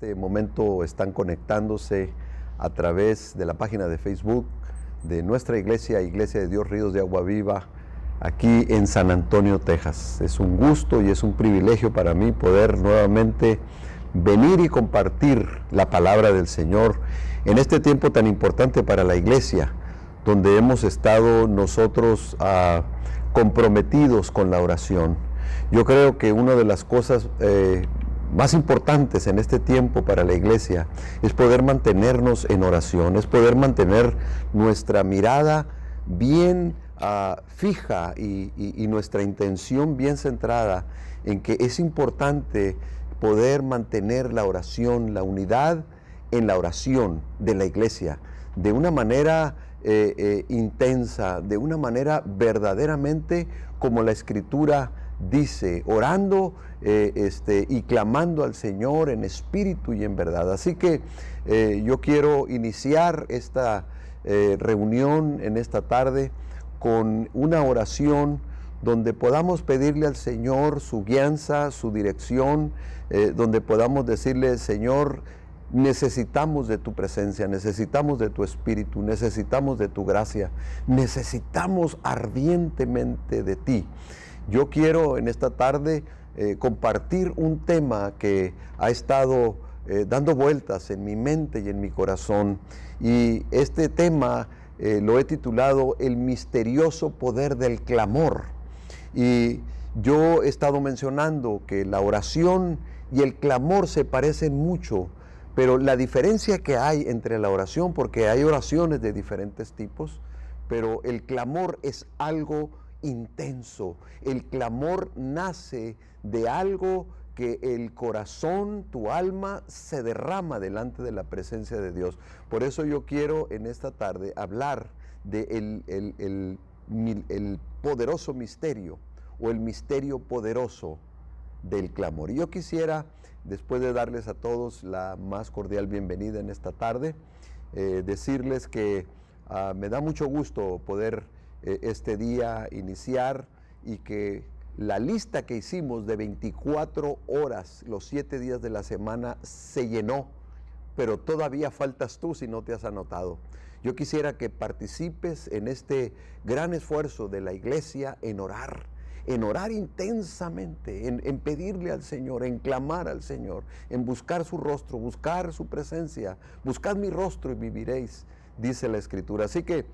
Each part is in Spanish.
este momento están conectándose a través de la página de Facebook de nuestra iglesia, Iglesia de Dios Ríos de Agua Viva, aquí en San Antonio, Texas. Es un gusto y es un privilegio para mí poder nuevamente venir y compartir la palabra del Señor en este tiempo tan importante para la iglesia, donde hemos estado nosotros comprometidos con la oración. Yo creo que una de las cosas más importantes en este tiempo para la iglesia es poder mantenernos en oración, es poder mantener nuestra mirada bien fija y nuestra intención bien centrada en que es importante poder mantener la oración, la unidad en la oración de la iglesia, de una manera intensa, de una manera verdaderamente como la Escritura dice, orando y clamando al Señor en espíritu y en verdad. Así que yo quiero iniciar esta reunión en esta tarde con una oración donde podamos pedirle al Señor su guianza, su dirección, donde podamos decirle: Señor, necesitamos de tu presencia, necesitamos de tu espíritu, necesitamos de tu gracia, necesitamos ardientemente de ti. Yo quiero en esta tarde compartir un tema que ha estado dando vueltas en mi mente y en mi corazón, y este tema lo he titulado El misterioso poder del clamor. Y yo he estado mencionando que la oración y el clamor se parecen mucho, pero la diferencia que hay entre la oración, porque hay oraciones de diferentes tipos, pero el clamor es algo intenso. El clamor nace de algo que el corazón, tu alma, se derrama delante de la presencia de Dios. Por eso yo quiero en esta tarde hablar de el poderoso misterio, o el misterio poderoso del clamor. Y yo quisiera, después de darles a todos la más cordial bienvenida en esta tarde, decirles que me da mucho gusto poder este día iniciar, y que la lista que hicimos de 24 horas, los 7 días de la semana, se llenó, pero todavía faltas tú si no te has anotado. Yo quisiera que participes en este gran esfuerzo de la iglesia en orar intensamente, en pedirle al Señor, en clamar al Señor, en buscar su rostro, buscar su presencia. Buscad mi rostro y viviréis, dice la Escritura. Así que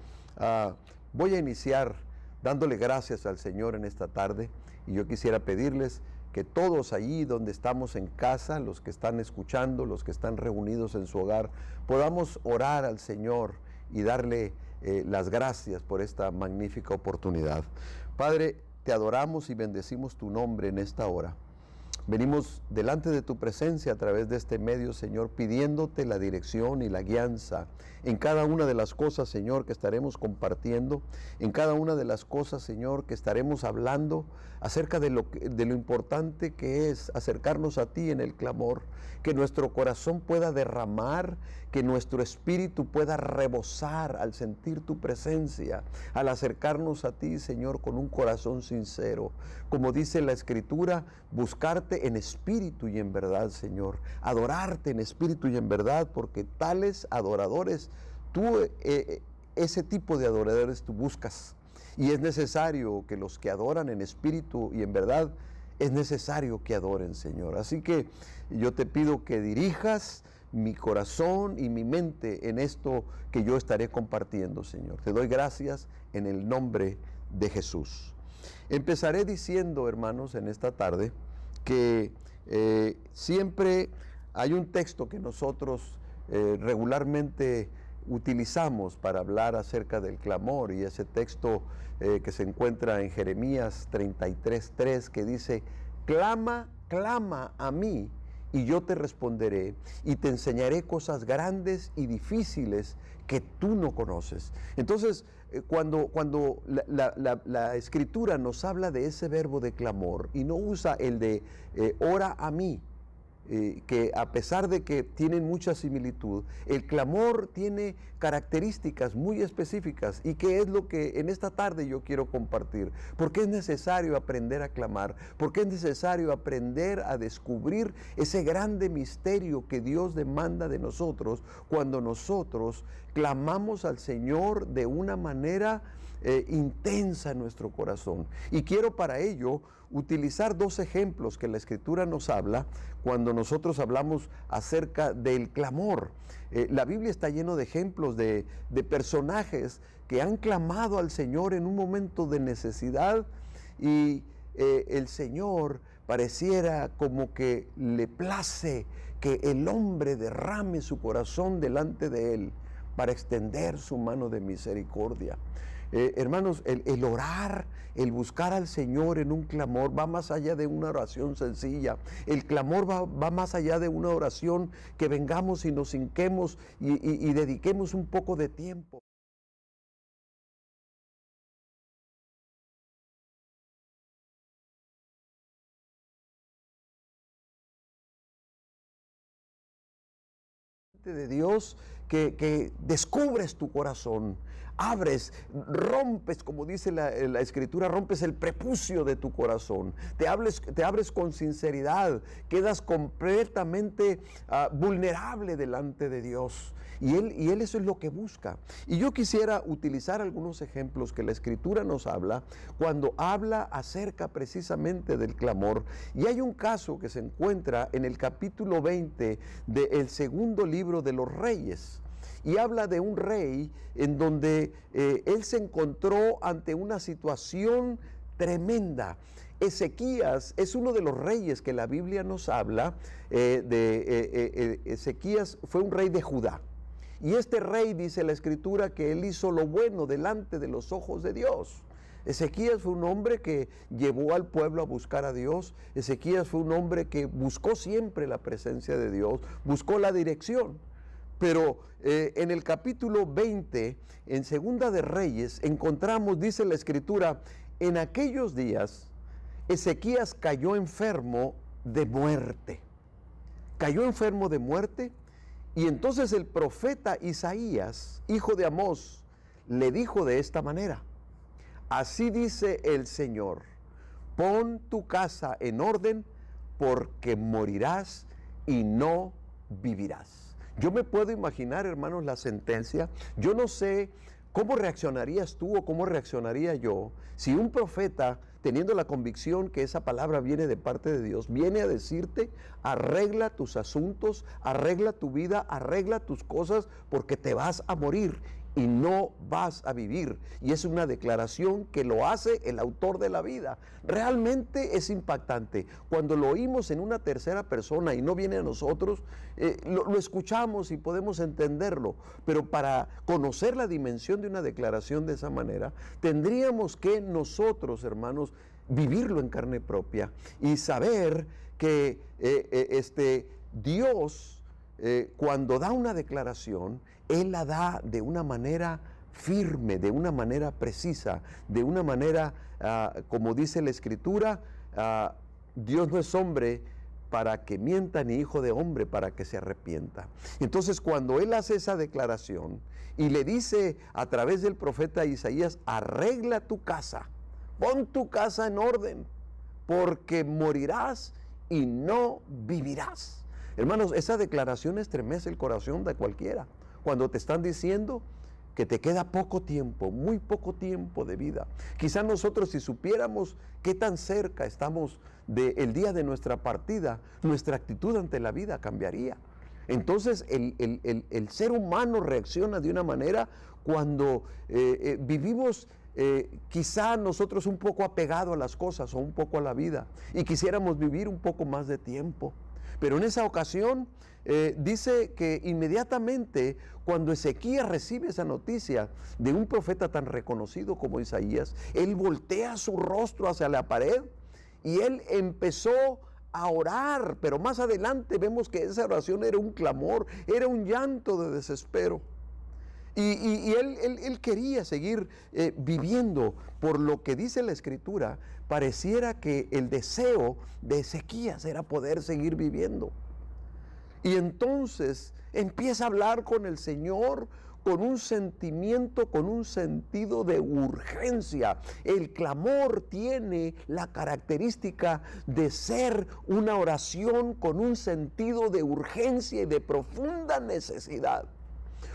voy a iniciar dándole gracias al Señor en esta tarde, y yo quisiera pedirles que todos allí donde estamos en casa, los que están escuchando, los que están reunidos en su hogar, podamos orar al Señor y darle las gracias por esta magnífica oportunidad. Padre, te adoramos y bendecimos tu nombre en esta hora. Venimos delante de tu presencia a través de este medio, Señor, pidiéndote la dirección y la guianza en cada una de las cosas, Señor, que estaremos compartiendo, en cada una de las cosas, Señor, que estaremos hablando acerca de lo importante que es acercarnos a ti en el clamor, que nuestro corazón pueda derramar, que nuestro espíritu pueda rebosar al sentir tu presencia, al acercarnos a ti, Señor, con un corazón sincero. Como dice la Escritura, buscarte en espíritu y en verdad, Señor. Adorarte en espíritu y en verdad, porque tales adoradores, ese tipo de adoradores tú buscas. Y es necesario que los que adoran en espíritu y en verdad, es necesario que adoren, Señor. Así que yo te pido que dirijas mi corazón y mi mente en esto que yo estaré compartiendo, Señor. Te doy gracias en el nombre de Jesús. Empezaré diciendo, hermanos, en esta tarde, que siempre hay un texto que nosotros regularmente utilizamos para hablar acerca del clamor, y ese texto que se encuentra en Jeremías 33:3, que dice: clama, clama a mí, y yo te responderé, y te enseñaré cosas grandes y difíciles que tú no conoces. Entonces, cuando la Escritura nos habla de ese verbo de clamor, y no usa el de ora a mí, que a pesar de que tienen mucha similitud, el clamor tiene características muy específicas. ¿Y qué es lo que en esta tarde yo quiero compartir? ¿Por qué es necesario aprender a clamar? ¿Por qué es necesario aprender a descubrir ese grande misterio que Dios demanda de nosotros cuando nosotros clamamos al Señor de una manera intensa en nuestro corazón? Y quiero para ello utilizar dos ejemplos que la Escritura nos habla cuando nosotros hablamos acerca del clamor. La Biblia está lleno de ejemplos de personajes que han clamado al Señor en un momento de necesidad y el Señor pareciera como que le place que el hombre derrame su corazón delante de Él para extender su mano de misericordia. Hermanos, el orar, el buscar al Señor en un clamor va más allá de una oración sencilla. El clamor va más allá de una oración que vengamos y nos hinquemos y dediquemos un poco de tiempo. De Dios, que descubres tu corazón, abres, rompes, como dice la Escritura, rompes el prepucio de tu corazón, te abres con sinceridad, quedas completamente vulnerable delante de Dios. Y él eso es lo que busca. Y yo quisiera utilizar algunos ejemplos que la Escritura nos habla cuando habla acerca precisamente del clamor. Y hay un caso que se encuentra en el capítulo 20 del segundo libro de los Reyes. Y habla de un rey en donde él se encontró ante una situación tremenda. Ezequías es uno de los reyes que la Biblia nos habla. Ezequías fue un rey de Judá. Y este rey, dice la Escritura, que él hizo lo bueno delante de los ojos de Dios. Ezequías fue un hombre que llevó al pueblo a buscar a Dios. Ezequías fue un hombre que buscó siempre la presencia de Dios, buscó la dirección. Pero en el capítulo 20, en Segunda de Reyes, encontramos, dice la Escritura, en aquellos días Ezequías cayó enfermo de muerte. Cayó enfermo de muerte. Y entonces el profeta Isaías, hijo de Amós, le dijo de esta manera: así dice el Señor, pon tu casa en orden, porque morirás y no vivirás. Yo me puedo imaginar, hermanos, la sentencia. Yo no sé cómo reaccionarías tú o cómo reaccionaría yo si un profeta, teniendo la convicción que esa palabra viene de parte de Dios, viene a decirte: arregla tus asuntos, arregla tu vida, arregla tus cosas, porque te vas a morir y no vas a vivir. Y es una declaración que lo hace el autor de la vida. Realmente es impactante. Cuando lo oímos en una tercera persona y no viene a nosotros, lo escuchamos y podemos entenderlo. Pero para conocer la dimensión de una declaración de esa manera, tendríamos que nosotros, hermanos, vivirlo en carne propia y saber que Dios, cuando da una declaración, Él la da de una manera firme, de una manera precisa, de una manera, como dice la Escritura, Dios no es hombre para que mienta, ni hijo de hombre para que se arrepienta. Entonces, cuando Él hace esa declaración y le dice a través del profeta Isaías: arregla tu casa, pon tu casa en orden, porque morirás y no vivirás. Hermanos, esa declaración estremece el corazón de cualquiera. Cuando te están diciendo que te queda poco tiempo, muy poco tiempo de vida. Quizás nosotros, si supiéramos qué tan cerca estamos del día de nuestra partida, nuestra actitud ante la vida cambiaría. Entonces el ser humano reacciona de una manera cuando vivimos quizá nosotros un poco apegados a las cosas o un poco a la vida y quisiéramos vivir un poco más de tiempo. Pero en esa ocasión dice que inmediatamente cuando Ezequías recibe esa noticia de un profeta tan reconocido como Isaías, él voltea su rostro hacia la pared y él empezó a orar. Pero más adelante vemos que esa oración era un clamor, era un llanto de desespero. Y él quería seguir viviendo. Por lo que dice la Escritura, pareciera que el deseo de Ezequías era poder seguir viviendo. Y entonces empieza a hablar con el Señor con un sentimiento, con un sentido de urgencia. El clamor tiene la característica de ser una oración con un sentido de urgencia y de profunda necesidad.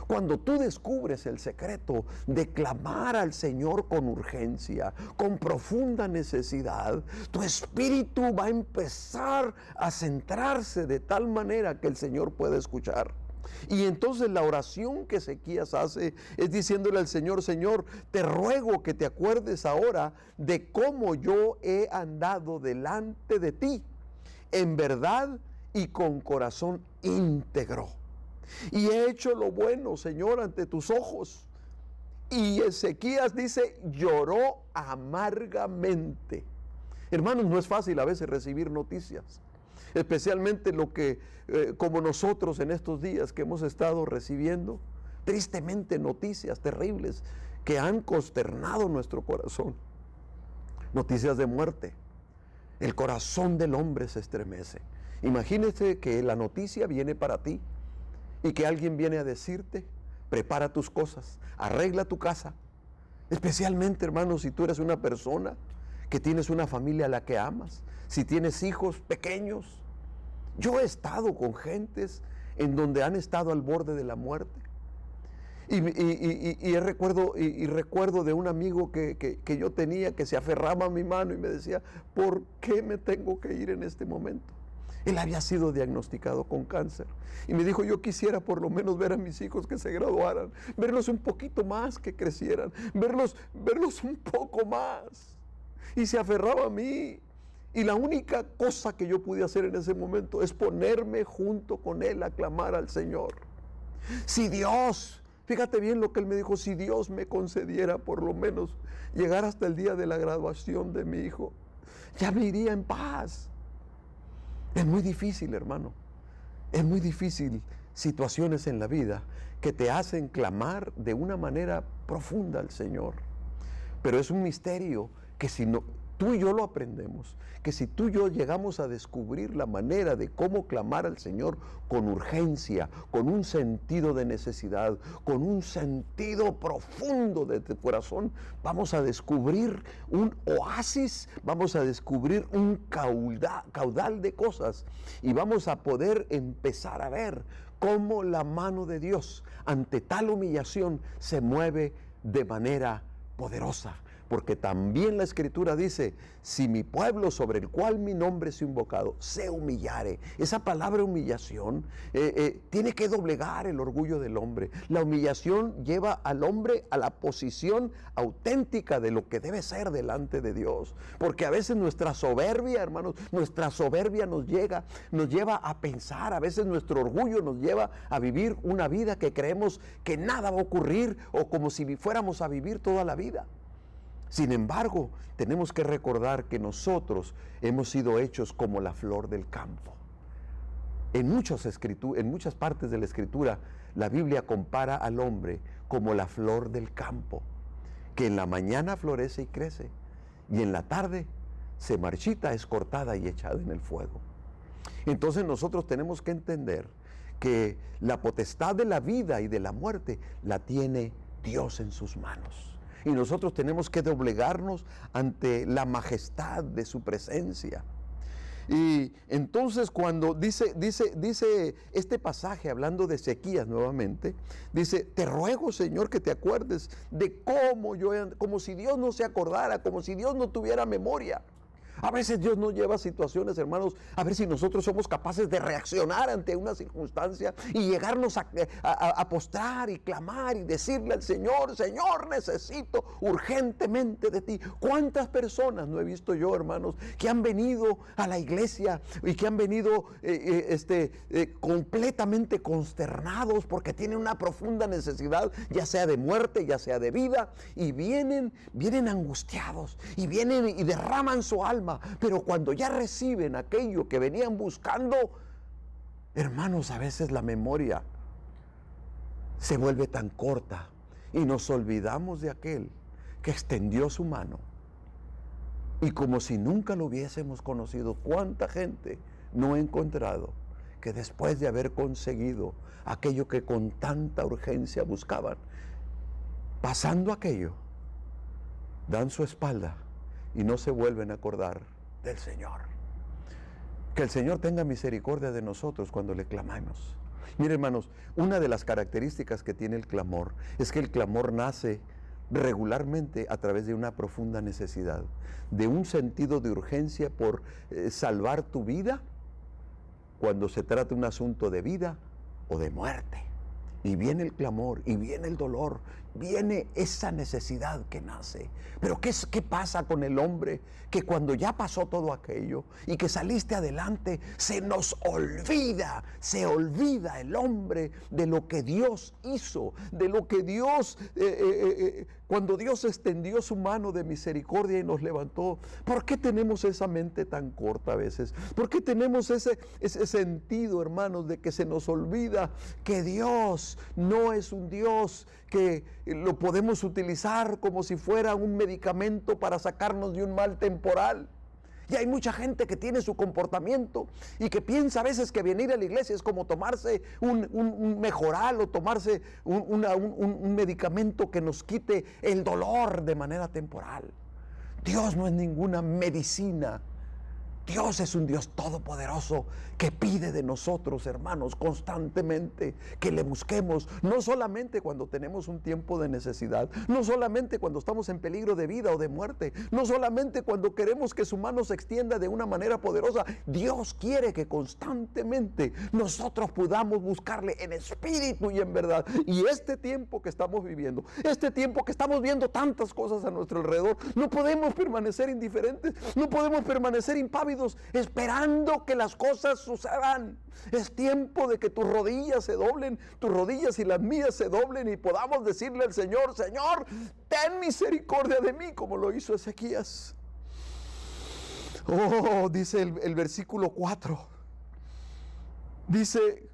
Cuando tú descubres el secreto de clamar al Señor con urgencia, con profunda necesidad, tu espíritu va a empezar a centrarse de tal manera que el Señor pueda escuchar. Y entonces la oración que Ezequías hace es diciéndole al Señor: Señor, te ruego que te acuerdes ahora de cómo yo he andado delante de ti, en verdad y con corazón íntegro. Y he hecho lo bueno, Señor, ante tus ojos. Y Ezequías dice, lloró amargamente. Hermanos, no es fácil a veces recibir noticias. Especialmente lo que, como nosotros en estos días que hemos estado recibiendo, tristemente noticias terribles que han consternado nuestro corazón. Noticias de muerte. El corazón del hombre se estremece. Imagínese que la noticia viene para ti y que alguien viene a decirte: prepara tus cosas, arregla tu casa. Especialmente, hermanos, si tú eres una persona que tienes una familia a la que amas, si tienes hijos pequeños. Yo he estado con gentes en donde han estado al borde de la muerte. Y recuerdo de un amigo que yo tenía, que se aferraba a mi mano y me decía: ¿por qué me tengo que ir en este momento? Él había sido diagnosticado con cáncer y me dijo: yo quisiera por lo menos ver a mis hijos que se graduaran, verlos un poquito más, que crecieran, verlos un poco más. Y se aferraba a mí. Y la única cosa que yo pude hacer en ese momento es ponerme junto con él a clamar al Señor. Si Dios, fíjate bien lo que él me dijo, si Dios me concediera por lo menos llegar hasta el día de la graduación de mi hijo, ya me iría en paz. Es muy difícil, hermano. Es muy difícil situaciones en la vida que te hacen clamar de una manera profunda al Señor. Pero es un misterio que si no, tú y yo lo aprendemos, que si tú y yo llegamos a descubrir la manera de cómo clamar al Señor con urgencia, con un sentido de necesidad, con un sentido profundo de tu corazón, vamos a descubrir un oasis, vamos a descubrir un caudal de cosas y vamos a poder empezar a ver cómo la mano de Dios ante tal humillación se mueve de manera poderosa. Porque también la Escritura dice: si mi pueblo sobre el cual mi nombre es invocado se humillare. Esa palabra humillación tiene que doblegar el orgullo del hombre. La humillación lleva al hombre a la posición auténtica de lo que debe ser delante de Dios. Porque a veces nuestra soberbia, hermanos, nuestra soberbia nos lleva a pensar, a veces nuestro orgullo nos lleva a vivir una vida que creemos que nada va a ocurrir, o como si fuéramos a vivir toda la vida. Sin embargo, tenemos que recordar que nosotros hemos sido hechos como la flor del campo. En muchas partes de la Escritura, la Biblia compara al hombre como la flor del campo, que en la mañana florece y crece, y en la tarde se marchita, es cortada y echada en el fuego. Entonces nosotros tenemos que entender que la potestad de la vida y de la muerte la tiene Dios en sus manos. Y nosotros tenemos que doblegarnos ante la majestad de su presencia. Y entonces cuando dice este pasaje, hablando de Ezequías nuevamente, dice: te ruego, Señor, que te acuerdes de cómo como si Dios no se acordara, como si Dios no tuviera memoria. A veces Dios nos lleva a situaciones, hermanos, a ver si nosotros somos capaces de reaccionar ante una circunstancia y llegarnos a postrar y clamar y decirle al Señor: Señor, necesito urgentemente de ti. ¿Cuántas personas no he visto yo, hermanos, que han venido a la iglesia y que han venido completamente consternados porque tienen una profunda necesidad, ya sea de muerte, ya sea de vida, y vienen angustiados y vienen y derraman su alma? Pero cuando ya reciben aquello que venían buscando, hermanos, a veces la memoria se vuelve tan corta y nos olvidamos de aquel que extendió su mano y como si nunca lo hubiésemos conocido. ¿Cuánta gente no he encontrado que después de haber conseguido aquello que con tanta urgencia buscaban, pasando aquello, dan su espalda y no se vuelven a acordar del Señor. Que el Señor tenga misericordia de nosotros cuando le clamamos. Miren, hermanos, una de las características que tiene el clamor es que el clamor nace regularmente a través de una profunda necesidad, de un sentido de urgencia por salvar tu vida cuando se trata de un asunto de vida o de muerte. Y viene el clamor, y viene el dolor, viene esa necesidad que nace. Pero ¿qué pasa con el hombre? Que cuando ya pasó todo aquello y que saliste adelante, se nos olvida, se olvida el hombre de lo que Dios hizo, de lo que Dios, cuando Dios extendió su mano de misericordia y nos levantó. ¿Por qué tenemos esa mente tan corta a veces? ¿Por qué tenemos ese sentido, hermanos, de que se nos olvida que Dios no es un Dios que lo podemos utilizar como si fuera un medicamento para sacarnos de un mal temporal? Y hay mucha gente que tiene su comportamiento y que piensa a veces que venir a la iglesia es como tomarse un mejoral o tomarse un medicamento que nos quite el dolor de manera temporal. Dios no es ninguna medicina. Dios es un Dios todopoderoso que pide de nosotros, hermanos, constantemente que le busquemos, no solamente cuando tenemos un tiempo de necesidad, no solamente cuando estamos en peligro de vida o de muerte, no solamente cuando queremos que su mano se extienda de una manera poderosa. Dios quiere que constantemente nosotros podamos buscarle en espíritu y en verdad. Y este tiempo que estamos viviendo, este tiempo que estamos viendo tantas cosas a nuestro alrededor, no podemos permanecer indiferentes, no podemos permanecer impávidos esperando que las cosas sucedan. Es tiempo de que tus rodillas se doblen, tus rodillas y las mías se doblen, y podamos decirle al Señor: Señor, ten misericordia de mí, como lo hizo Ezequías. Oh, dice el versículo 4, dice: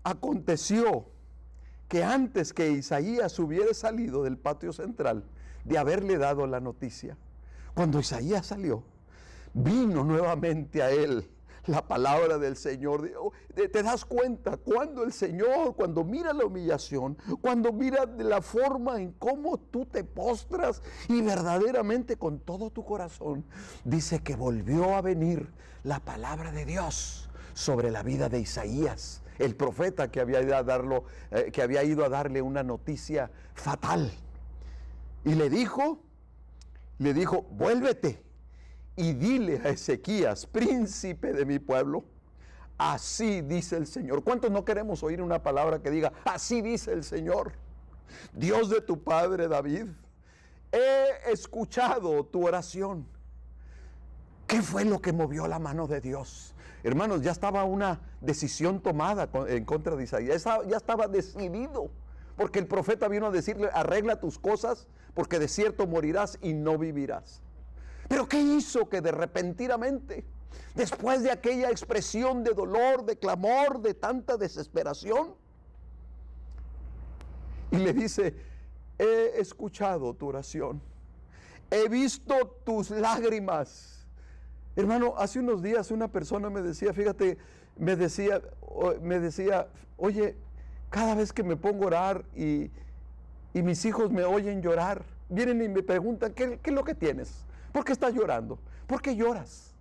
aconteció que antes que Isaías hubiera salido del patio central de haberle dado la noticia, cuando Isaías salió, vino nuevamente a él la palabra del Señor. Te das cuenta cuando el Señor, cuando mira la humillación, cuando mira la forma en cómo tú te postras y verdaderamente con todo tu corazón, dice que volvió a venir la palabra de Dios sobre la vida de Isaías, el profeta que había ido a darle una noticia fatal. Y le dijo, vuélvete y dile a Ezequías, príncipe de mi pueblo, así dice el Señor. ¿Cuántos no queremos oír una palabra que diga, así dice el Señor, Dios de tu padre David? He escuchado tu oración. ¿Qué fue lo que movió la mano de Dios? Hermanos, ya estaba una decisión tomada en contra de Isaías. Ya estaba decidido. Porque el profeta vino a decirle: arregla tus cosas, porque de cierto morirás y no vivirás. Pero ¿qué hizo que de repentinamente, después de aquella expresión de dolor, de clamor, de tanta desesperación, y le dice: he escuchado tu oración, he visto tus lágrimas? Hermano, hace unos días una persona me decía, fíjate, me decía, oye, cada vez que me pongo a orar y mis hijos me oyen llorar, vienen y me preguntan, ¿qué es lo que tienes? ¿Por qué estás llorando? ¿Por qué lloras?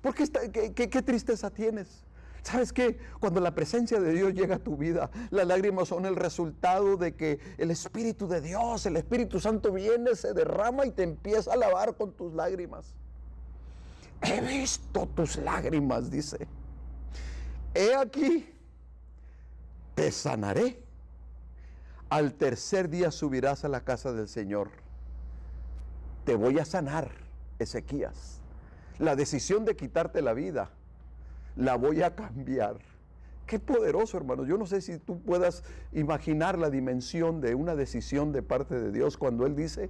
¿Qué tristeza tienes? ¿Sabes qué? Cuando la presencia de Dios llega a tu vida, las lágrimas son el resultado de que el Espíritu de Dios, el Espíritu Santo viene, se derrama y te empieza a lavar con tus lágrimas. He visto tus lágrimas, dice. He aquí, te sanaré. Al tercer día subirás a la casa del Señor. Te voy a sanar, Ezequías. La decisión de quitarte la vida la voy a cambiar. Qué poderoso, hermanos. Yo no sé si tú puedas imaginar la dimensión de una decisión de parte de Dios cuando Él dice: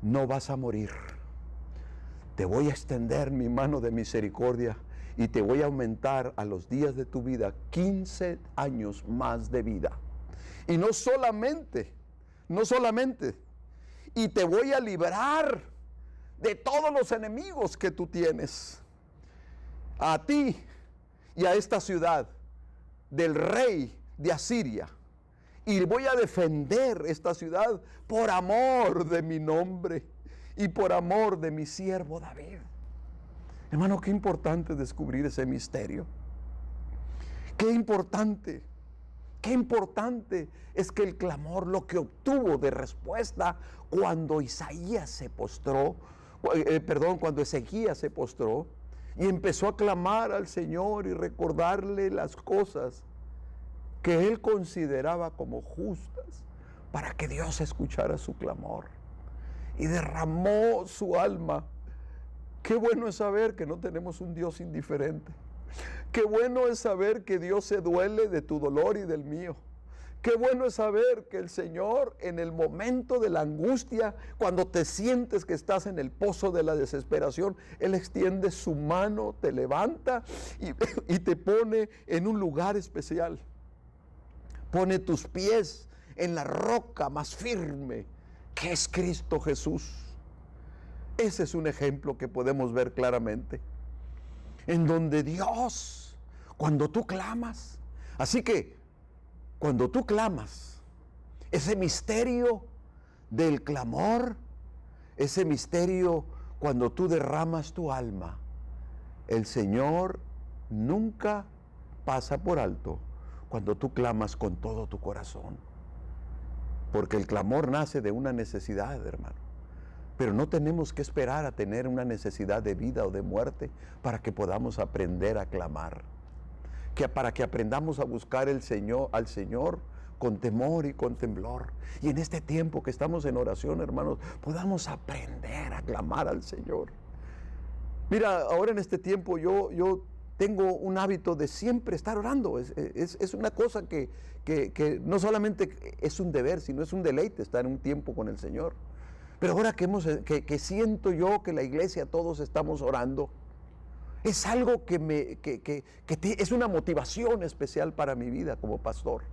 no vas a morir. Te voy a extender mi mano de misericordia y te voy a aumentar a los días de tu vida 15 años más de vida. Y no solamente, y te voy a librar de todos los enemigos que tú tienes, a ti y a esta ciudad, del rey de Asiria. Y voy a defender esta ciudad por amor de mi nombre y por amor de mi siervo David. Hermano, qué importante descubrir ese misterio. Qué importante es que el clamor, lo que obtuvo de respuesta cuando Isaías se postró, cuando Ezequías se postró y empezó a clamar al Señor y recordarle las cosas que él consideraba como justas para que Dios escuchara su clamor, y derramó su alma. Qué bueno es saber que no tenemos un Dios indiferente. Qué bueno es saber que Dios se duele de tu dolor y del mío. Qué bueno es saber que el Señor, en el momento de la angustia, cuando te sientes que estás en el pozo de la desesperación, Él extiende su mano, te levanta y te pone en un lugar especial. Pone tus pies en la roca más firme, que es Cristo Jesús. Ese es un ejemplo que podemos ver claramente, en donde Dios, cuando tú clamas, así que cuando tú clamas, ese misterio del clamor, ese misterio cuando tú derramas tu alma, el Señor nunca pasa por alto cuando tú clamas con todo tu corazón. Porque el clamor nace de una necesidad, hermano. Pero no tenemos que esperar a tener una necesidad de vida o de muerte para que podamos aprender a clamar. Para que aprendamos a buscar al Señor con temor y con temblor. Y en este tiempo que estamos en oración, hermanos, podamos aprender a clamar al Señor. Mira, ahora en este tiempo yo tengo un hábito de siempre estar orando. Es una cosa que no solamente es un deber, sino es un deleite estar en un tiempo con el Señor. Pero ahora que siento yo que la iglesia todos estamos orando, es algo es una motivación especial para mi vida como pastor.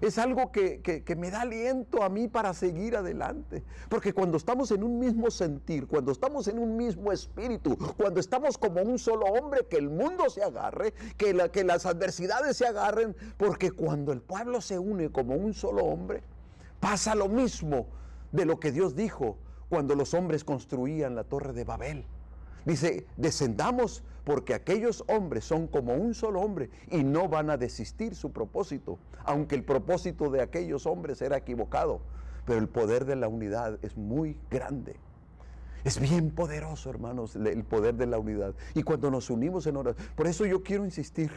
Es algo que me da aliento a mí para seguir adelante. Porque cuando estamos en un mismo sentir, cuando estamos en un mismo espíritu, cuando estamos como un solo hombre, que el mundo se agarre, que las adversidades se agarren, porque cuando el pueblo se une como un solo hombre, pasa lo mismo de lo que Dios dijo cuando los hombres construían la torre de Babel. Dice, descendamos porque aquellos hombres son como un solo hombre y no van a desistir su propósito, aunque el propósito de aquellos hombres era equivocado, pero el poder de la unidad es muy grande. Es bien poderoso, hermanos, el poder de la unidad. Y cuando nos unimos en oración, por eso yo quiero insistir,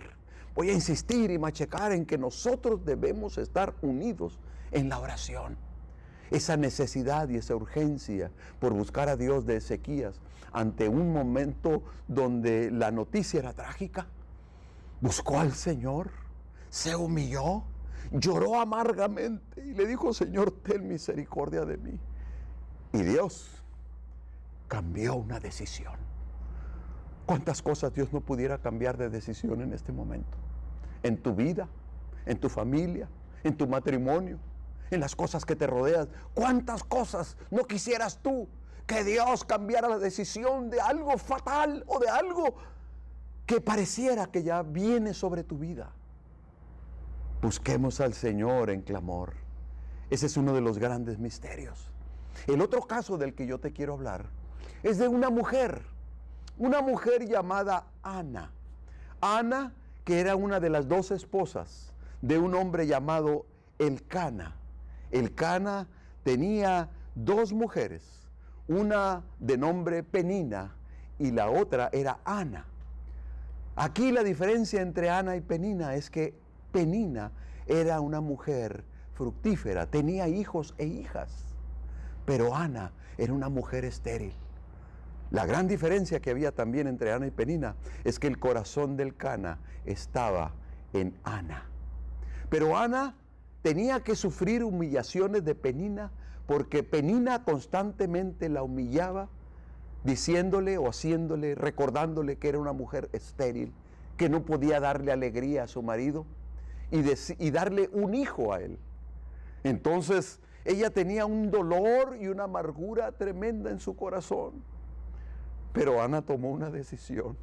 voy a insistir y machacar en que nosotros debemos estar unidos en la oración. Esa necesidad y esa urgencia por buscar a Dios de Ezequías ante un momento donde la noticia era trágica, buscó al Señor, se humilló, lloró amargamente y le dijo: Señor, ten misericordia de mí. Y Dios cambió una decisión. ¿Cuántas cosas Dios no pudiera cambiar de decisión en este momento? En tu vida, en tu familia, en tu matrimonio, en las cosas que te rodean. ¿Cuántas cosas no quisieras tú que Dios cambiara la decisión de algo fatal o de algo que pareciera que ya viene sobre tu vida? Busquemos al Señor en clamor. Ese es uno de los grandes misterios. El otro caso del que yo te quiero hablar es de una mujer llamada Ana. Ana, que era una de las 2 esposas de un hombre llamado Elcana. Elcana tenía 2 mujeres, una de nombre Penina y la otra era Ana. Aquí la diferencia entre Ana y Penina es que Penina era una mujer fructífera, tenía hijos e hijas, pero Ana era una mujer estéril. La gran diferencia que había también entre Ana y Penina es que el corazón de Elcana estaba en Ana. Pero Ana tenía que sufrir humillaciones de Penina, porque Penina constantemente la humillaba, diciéndole o haciéndole, recordándole que era una mujer estéril, que no podía darle alegría a su marido y darle un hijo a él. Entonces ella tenía un dolor y una amargura tremenda en su corazón. Pero Ana tomó una decisión.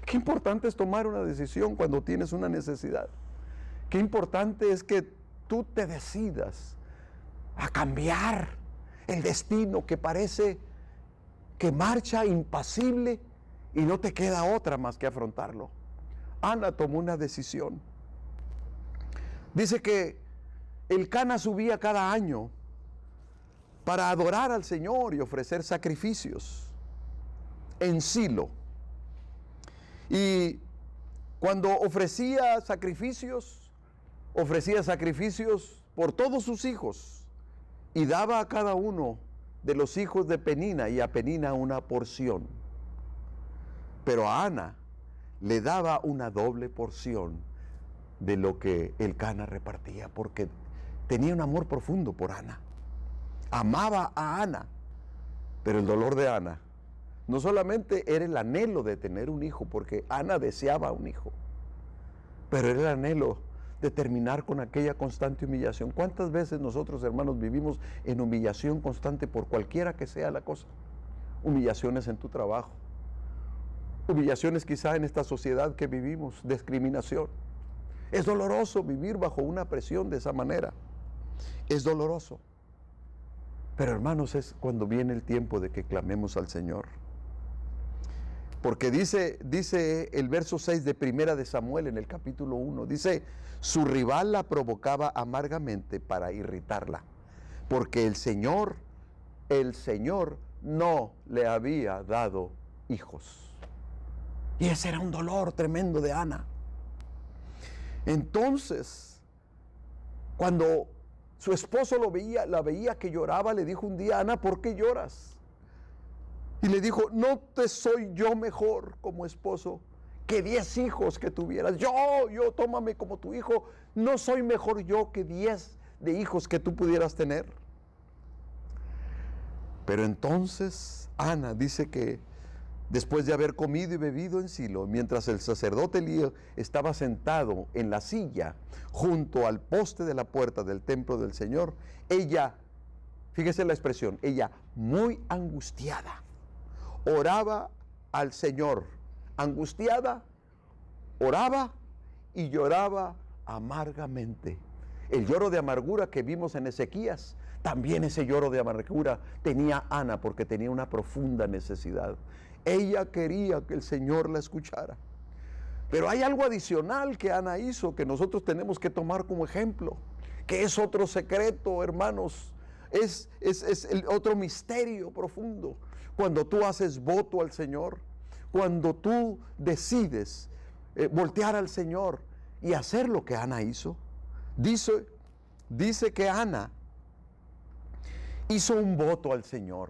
Qué importante es tomar una decisión cuando tienes una necesidad. Qué importante es que tú te decidas a cambiar el destino que parece que marcha impasible y no te queda otra más que afrontarlo. Ana tomó una decisión. Dice que Elcana subía cada año para adorar al Señor y ofrecer sacrificios en Silo. Y cuando ofrecía sacrificios por todos sus hijos y daba a cada uno de los hijos de Penina y a Penina una porción. Pero a Ana le daba una doble porción de lo que Elcana repartía, porque tenía un amor profundo por Ana. Amaba a Ana, pero el dolor de Ana no solamente era el anhelo de tener un hijo, porque Ana deseaba un hijo, pero era el anhelo de terminar con aquella constante humillación. ¿Cuántas veces nosotros, hermanos, vivimos en humillación constante por cualquiera que sea la cosa? Humillaciones en tu trabajo, humillaciones quizá en esta sociedad que vivimos, discriminación. Es doloroso vivir bajo una presión de esa manera, es doloroso. Pero hermanos, es cuando viene el tiempo de que clamemos al Señor. Porque dice el verso 6 de Primera de Samuel en el capítulo 1, dice, su rival la provocaba amargamente para irritarla, porque el Señor no le había dado hijos. Y ese era un dolor tremendo de Ana. Entonces, cuando su esposo la veía que lloraba, le dijo un día, Ana, ¿por qué lloras? Y le dijo, ¿no te soy yo mejor como esposo que 10 hijos que tuvieras? Yo, tómame como tu hijo. ¿No soy mejor yo que 10 de hijos que tú pudieras tener? Pero entonces Ana dice que después de haber comido y bebido en Silo, mientras el sacerdote Elí estaba sentado en la silla junto al poste de la puerta del templo del Señor, ella, fíjese la expresión, ella muy angustiada, oraba al Señor. Angustiada, oraba y lloraba amargamente. El lloro de amargura que vimos en Ezequías, también ese lloro de amargura tenía Ana, porque tenía una profunda necesidad. Ella quería que el Señor la escuchara. Pero hay algo adicional que Ana hizo, que nosotros tenemos que tomar como ejemplo, que es otro secreto, hermanos. Es el otro misterio profundo. Cuando tú haces voto al Señor, cuando tú decides voltear al Señor y hacer lo que Ana hizo, dice que Ana hizo un voto al Señor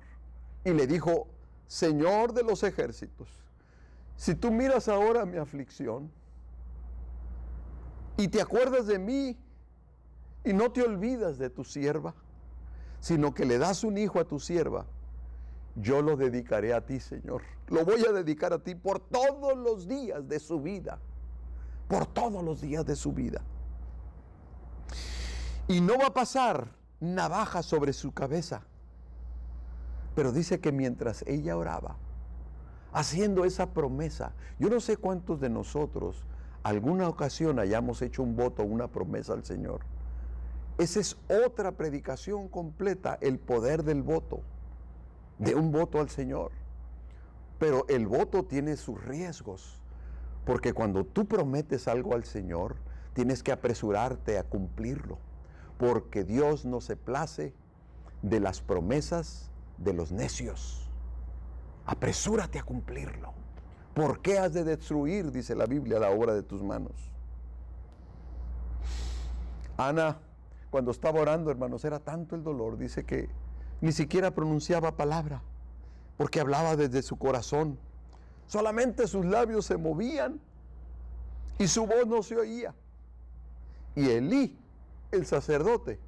y le dijo, Señor de los ejércitos, si tú miras ahora mi aflicción y te acuerdas de mí y no te olvidas de tu sierva, sino que le das un hijo a tu sierva, yo lo dedicaré a ti, Señor. Lo voy a dedicar a ti por todos los días de su vida. Por todos los días de su vida. Y no va a pasar navaja sobre su cabeza. Pero dice que mientras ella oraba, haciendo esa promesa, yo no sé cuántos de nosotros alguna ocasión hayamos hecho un voto, una promesa al Señor. Esa es otra predicación completa, el poder del voto, de un voto al Señor. Pero el voto tiene sus riesgos, porque cuando tú prometes algo al Señor, tienes que apresurarte a cumplirlo, porque Dios no se place de las promesas de los necios. Apresúrate a cumplirlo. ¿Por qué has de destruir, dice la Biblia, la obra de tus manos? Ana, cuando estaba orando, hermanos, era tanto el dolor, dice que ni siquiera pronunciaba palabra, porque hablaba desde su corazón. Solamente sus labios se movían y su voz no se oía. Y Elí, el sacerdote,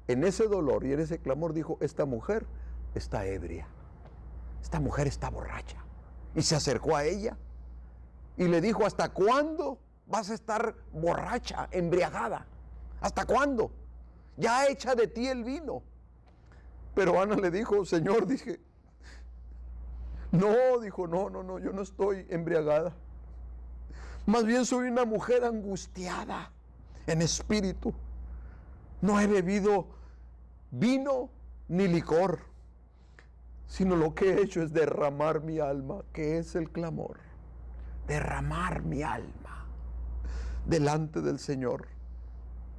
en ese dolor y en ese clamor dijo, esta mujer está ebria, esta mujer está borracha. Y se acercó a ella y le dijo, ¿hasta cuándo vas a estar borracha, embriagada? ¿Hasta cuándo? Ya echa de ti el vino. Pero Ana le dijo, Señor, no, yo no estoy embriagada. Más bien soy una mujer angustiada. en espíritu. No he bebido vino ni licor, sino lo que he hecho es derramar mi alma, que es el clamor. Derramar mi alma delante del Señor.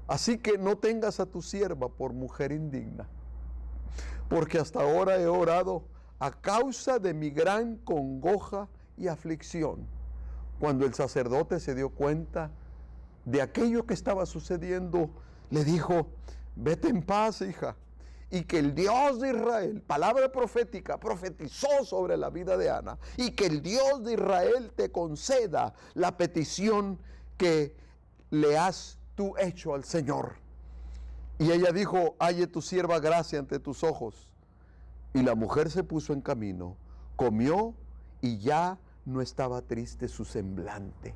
Así que no tengas a tu sierva por mujer indigna, porque hasta ahora he orado a causa de mi gran congoja y aflicción. Cuando el sacerdote se dio cuenta de aquello que estaba sucediendo, le dijo: vete en paz, hija, y que el Dios de Israel, palabra profética, profetizó sobre la vida de Ana, y que el Dios de Israel te conceda la petición que le has tú hecho al Señor. Y ella dijo: halle tu sierva gracia ante tus ojos. Y la mujer se puso en camino, comió, y ya no estaba triste su semblante.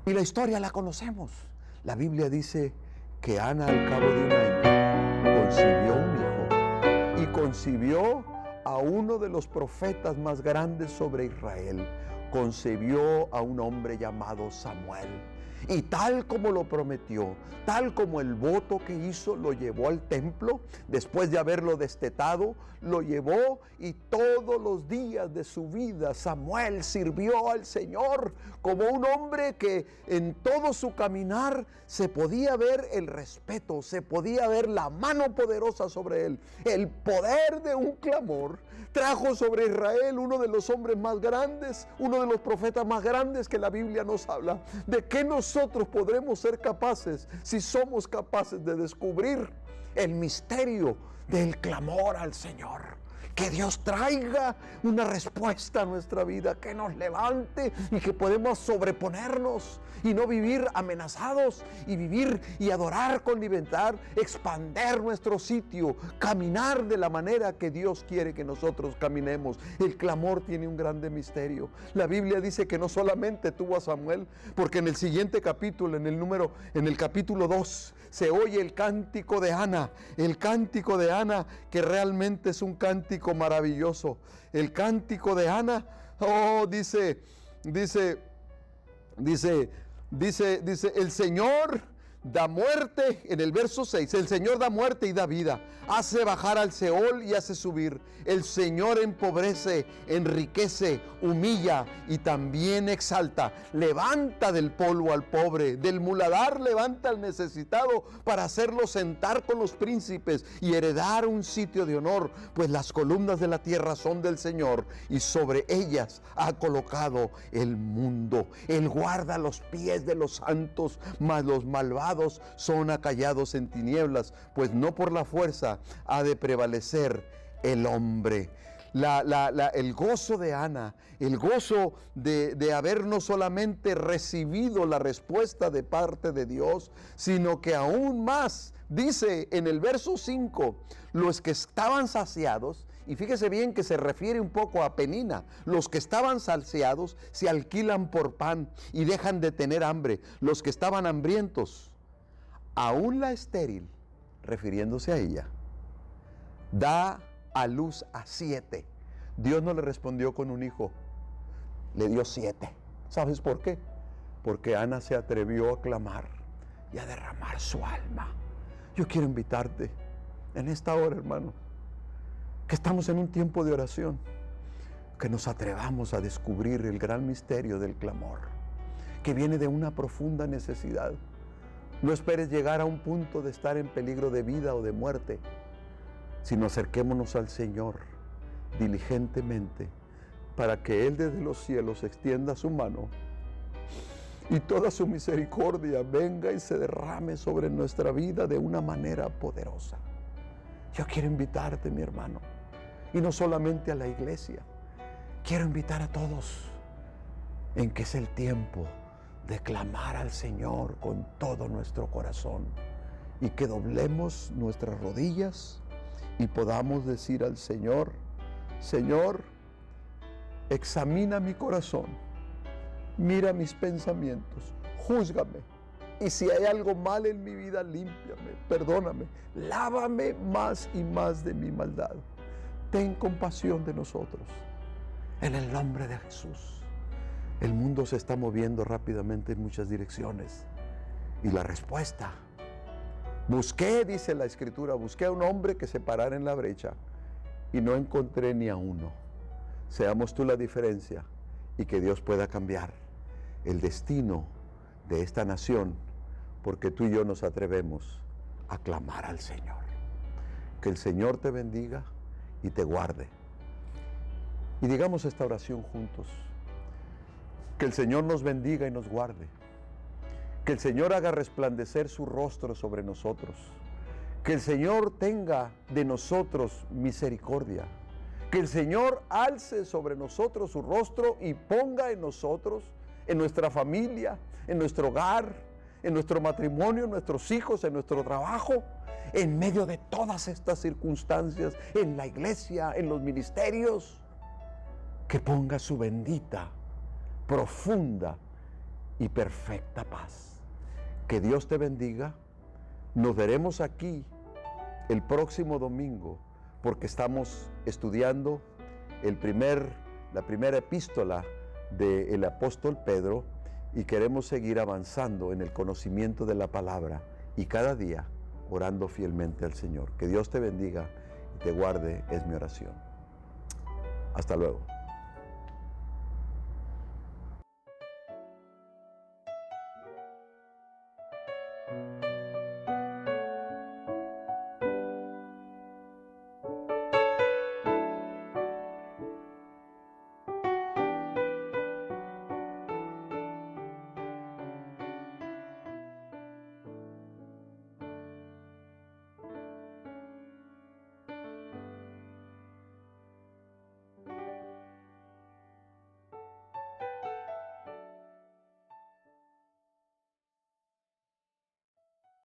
Y la historia la conocemos. La Biblia dice que Ana, al cabo de un año, concibió un hijo, y concibió a uno de los profetas más grandes sobre Israel. Concibió a un hombre llamado Samuel. Y tal como lo prometió, tal como el voto que hizo, lo llevó al templo. Después de haberlo destetado, lo llevó, y todos los días de su vida Samuel sirvió al Señor como un hombre que en todo su caminar se podía ver el respeto, se podía ver la mano poderosa sobre él. El poder de un clamor trajo sobre Israel uno de los hombres más grandes, uno de los profetas más grandes que la Biblia nos habla. ¿De qué nosotros podremos ser capaces si somos capaces de descubrir el misterio del clamor al Señor? Que Dios traiga una respuesta a nuestra vida, que nos levante y que podemos sobreponernos y no vivir amenazados, y vivir y adorar con libertad, expander nuestro sitio, caminar de la manera que Dios quiere que nosotros caminemos. El clamor tiene un grande misterio. La Biblia dice que no solamente tuvo a Samuel, porque en el siguiente capítulo, en el capítulo 2, se oye el cántico de Ana, que realmente es un cántico maravilloso. El cántico de Ana, dice, el Señor da muerte, en el verso 6, el Señor da muerte y da vida, hace bajar al Seol y hace subir. El Señor empobrece, enriquece, humilla y también exalta. Levanta del polvo al pobre, del muladar levanta al necesitado, para hacerlo sentar con los príncipes y heredar un sitio de honor. Pues las columnas de la tierra son del Señor, y sobre ellas ha colocado el mundo. Él guarda los pies de los santos, mas los malvados son acallados en tinieblas, pues no por la fuerza ha de prevalecer el hombre. El gozo de Ana, el gozo de haber no solamente recibido la respuesta de parte de Dios, sino que aún más, dice en el verso 5, los que estaban saciados. Y fíjese bien que se refiere un poco a Penina. Los que estaban saciados se alquilan por pan y dejan de tener hambre. Los que estaban hambrientos, aún la estéril, refiriéndose a ella, da a luz a 7. Dios no le respondió con un hijo, le dio 7. ¿Sabes por qué? Porque Ana se atrevió a clamar y a derramar su alma. Yo quiero invitarte en esta hora, hermano, que estamos en un tiempo de oración, que nos atrevamos a descubrir el gran misterio del clamor, que viene de una profunda necesidad. No esperes llegar a un punto de estar en peligro de vida o de muerte, sino acerquémonos al Señor diligentemente, para que Él desde los cielos extienda su mano y toda su misericordia venga y se derrame sobre nuestra vida de una manera poderosa. Yo quiero invitarte, mi hermano, y no solamente a la iglesia, quiero invitar a todos en que es el tiempo de clamar al Señor con todo nuestro corazón, y que doblemos nuestras rodillas y podamos decir al Señor: Señor, examina mi corazón, mira mis pensamientos, júzgame, y si hay algo mal en mi vida, límpiame, perdóname, lávame más y más de mi maldad. Ten compasión de nosotros, en el nombre de Jesús. El mundo se está moviendo rápidamente en muchas direcciones, Y la respuesta: busqué, dice la Escritura, busqué a un hombre que se parara en la brecha y no encontré ni a uno. Seamos tú la diferencia y que Dios pueda cambiar el destino de esta nación, porque tú y yo nos atrevemos a clamar al Señor. Que el Señor te bendiga y te guarde. Y digamos esta oración juntos. Que el Señor nos bendiga y nos guarde. Que el Señor haga resplandecer su rostro sobre nosotros. Que el Señor tenga de nosotros misericordia. Que el Señor alce sobre nosotros su rostro y ponga en nosotros, en nuestra familia, en nuestro hogar, en nuestro matrimonio, en nuestros hijos, en nuestro trabajo, en medio de todas estas circunstancias, en la iglesia, en los ministerios, que ponga su bendita, profunda y perfecta paz. Que Dios te bendiga. Nos veremos aquí el próximo domingo, porque estamos estudiando la primera epístola del apóstol Pedro, y queremos seguir avanzando en el conocimiento de la palabra y cada día orando fielmente al Señor. Que Dios te bendiga y te guarde, es mi oración. Hasta luego.